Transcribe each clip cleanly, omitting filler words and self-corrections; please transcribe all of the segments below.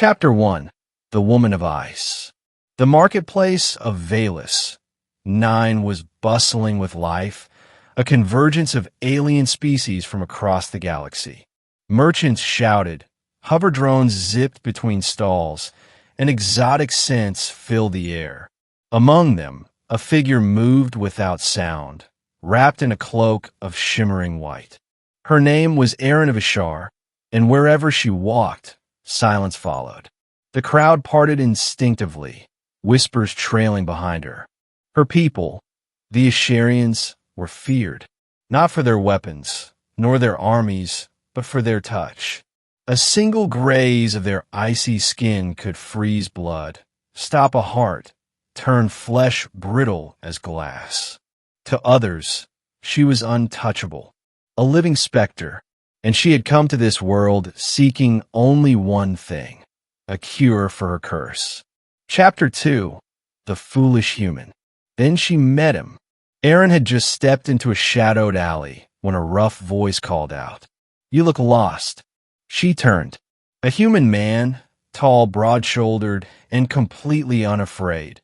Chapter 1. The Woman of Ice. The marketplace of Valus 9 was bustling with life, a convergence of alien species from across the galaxy. Merchants shouted, hover drones zipped between stalls, and exotic scents filled the air. Among them, a figure moved without sound, wrapped in a cloak of shimmering white. Her name was Erynn of Ishar, and wherever she walked, silence followed. The crowd parted instinctively, whispers trailing behind her. Her people, the Asharians, were feared, not for their weapons, nor their armies, but for their touch. A single graze of their icy skin could freeze blood, stop a heart, turn flesh brittle as glass. To others, she was untouchable, a living specter, and she had come to this world seeking only one thing, a cure for her curse. Chapter 2. The Foolish Human. Then she met him. Erynn had just stepped into a shadowed alley when a rough voice called out, "You look lost." She turned. A human man, tall, broad-shouldered, and completely unafraid,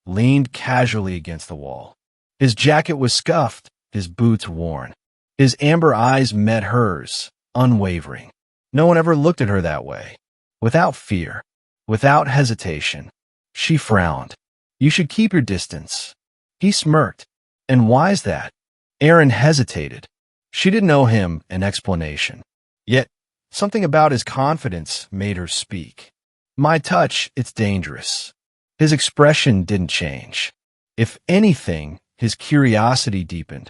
leaned casually against the wall. His jacket was scuffed, his boots worn. His amber eyes met hers, unwavering. No one ever looked at her that way. Without fear, without hesitation. She frowned. "You should keep your distance." He smirked. "And why's that?" Erynn hesitated. She didn't owe him an explanation. Yet, something about his confidence made her speak. "My touch, it's dangerous." His expression didn't change. If anything, his curiosity deepened.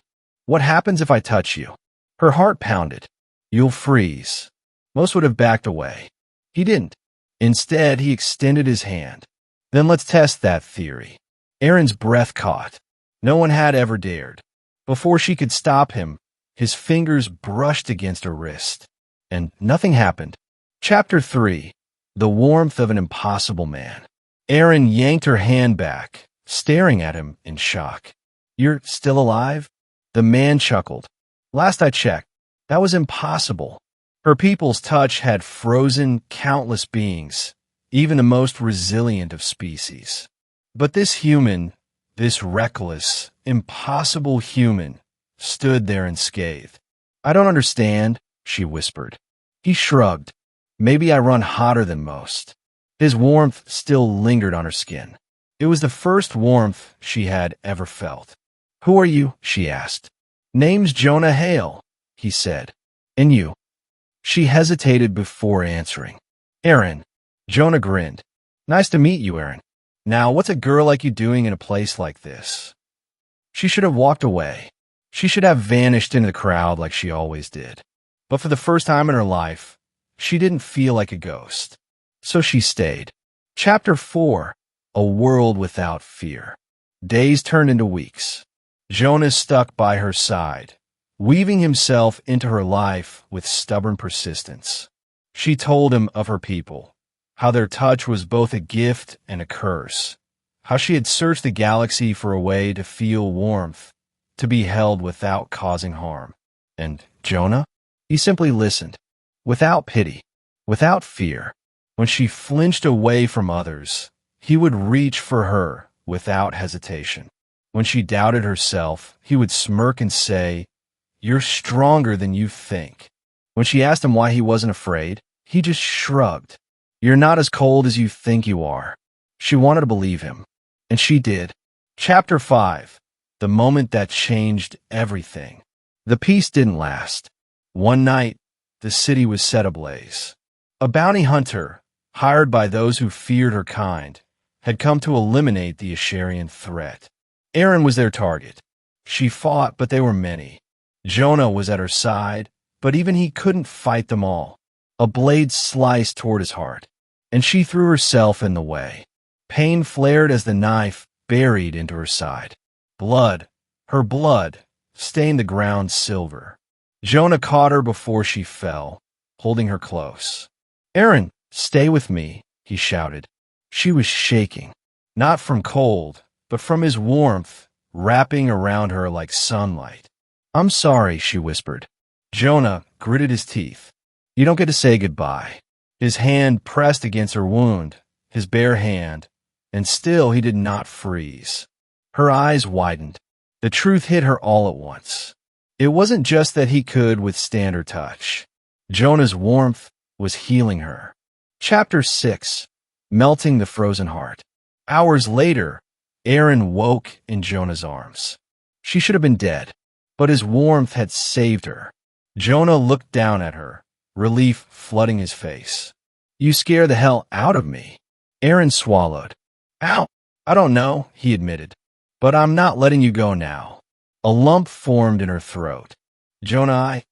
"What happens if I touch you?" Her heart pounded. "You'll freeze." Most would have backed away. He didn't. Instead, he extended his hand. "Then let's test that theory." Erynn's breath caught. No one had ever dared. Before she could stop him, his fingers brushed against her wrist. And nothing happened. Chapter 3. The Warmth of an Impossible Man. Erynn yanked her hand back, staring at him in shock. "You're still alive?" The man chuckled. "Last I checked, that was impossible." Her people's touch had frozen countless beings, even the most resilient of species. But this human, this reckless, impossible human, stood there unscathed. "I don't understand," she whispered. He shrugged. "Maybe I run hotter than most." His warmth still lingered on her skin. It was the first warmth she had ever felt. "Who are you?" she asked. "Name's Jonah Hale," he said. "And you?" She hesitated before answering. "Erynn." Jonah grinned. "Nice to meet you, Erynn. Now, what's a girl like you doing in a place like this?" She should have walked away. She should have vanished into the crowd like she always did. But for the first time in her life, she didn't feel like a ghost. So she stayed. Chapter 4. A World Without Fear. Days turned into weeks. Jonah stuck by her side, weaving himself into her life with stubborn persistence. She told him of her people, how their touch was both a gift and a curse, how she had searched the galaxy for a way to feel warmth, to be held without causing harm. And Jonah? He simply listened, without pity, without fear. When she flinched away from others, he would reach for her without hesitation. When she doubted herself, he would smirk and say, "You're stronger than you think." When she asked him why he wasn't afraid, he just shrugged. "You're not as cold as you think you are." She wanted to believe him, and she did. Chapter 5. The Moment That Changed Everything. The peace didn't last. One night, the city was set ablaze. A bounty hunter, hired by those who feared her kind, had come to eliminate the Asharian threat. Erynn was their target. She fought, but they were many. Jonah was at her side, but even he couldn't fight them all. A blade sliced toward his heart, and she threw herself in the way. Pain flared as the knife buried into her side. Blood, her blood, stained the ground silver. Jonah caught her before she fell, holding her close. "Erynn, stay with me," he shouted. She was shaking, not from cold, but from his warmth, wrapping around her like sunlight. "I'm sorry," she whispered. Jonah gritted his teeth. "You don't get to say goodbye." His hand pressed against her wound, his bare hand, and still he did not freeze. Her eyes widened. The truth hit her all at once. It wasn't just that he could withstand her touch. Jonah's warmth was healing her. Chapter 6. Melting the Frozen Heart. Hours later, Erynn woke in Jonah's arms. She should have been dead, but his warmth had saved her. Jonah looked down at her, relief flooding his face. "You scare the hell out of me." Erynn swallowed. "Ow, I don't know," he admitted, "but I'm not letting you go now." A lump formed in her throat. "Jonah,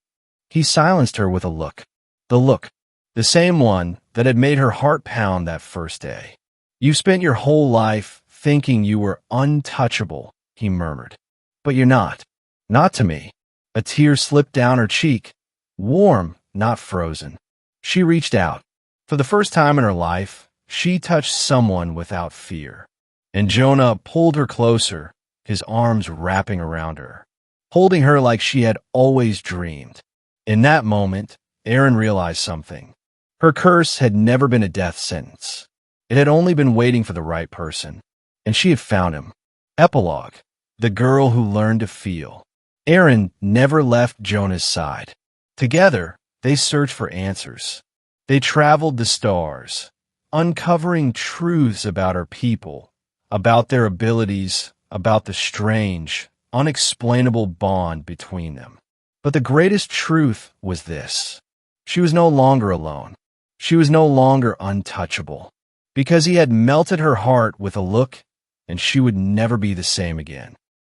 He silenced her with a look. The same one that had made her heart pound that first day. "You've spent your whole life thinking you were untouchable," he murmured. "But you're not. Not to me." A tear slipped down her cheek, warm, not frozen. She reached out. For the first time in her life, she touched someone without fear. And Jonah pulled her closer, his arms wrapping around her, holding her like she had always dreamed. In that moment, Erynn realized something. Her curse had never been a death sentence. It had only been waiting for the right person. And she had found him. Epilogue. The girl who learned to feel. Erynn never left Jonah's side. Together, they searched for answers. They traveled the stars, uncovering truths about our people, about their abilities, about the strange, unexplainable bond between them. But the greatest truth was this. She was no longer alone. She was no longer untouchable. Because he had melted her heart with a look, and she would never be the same again.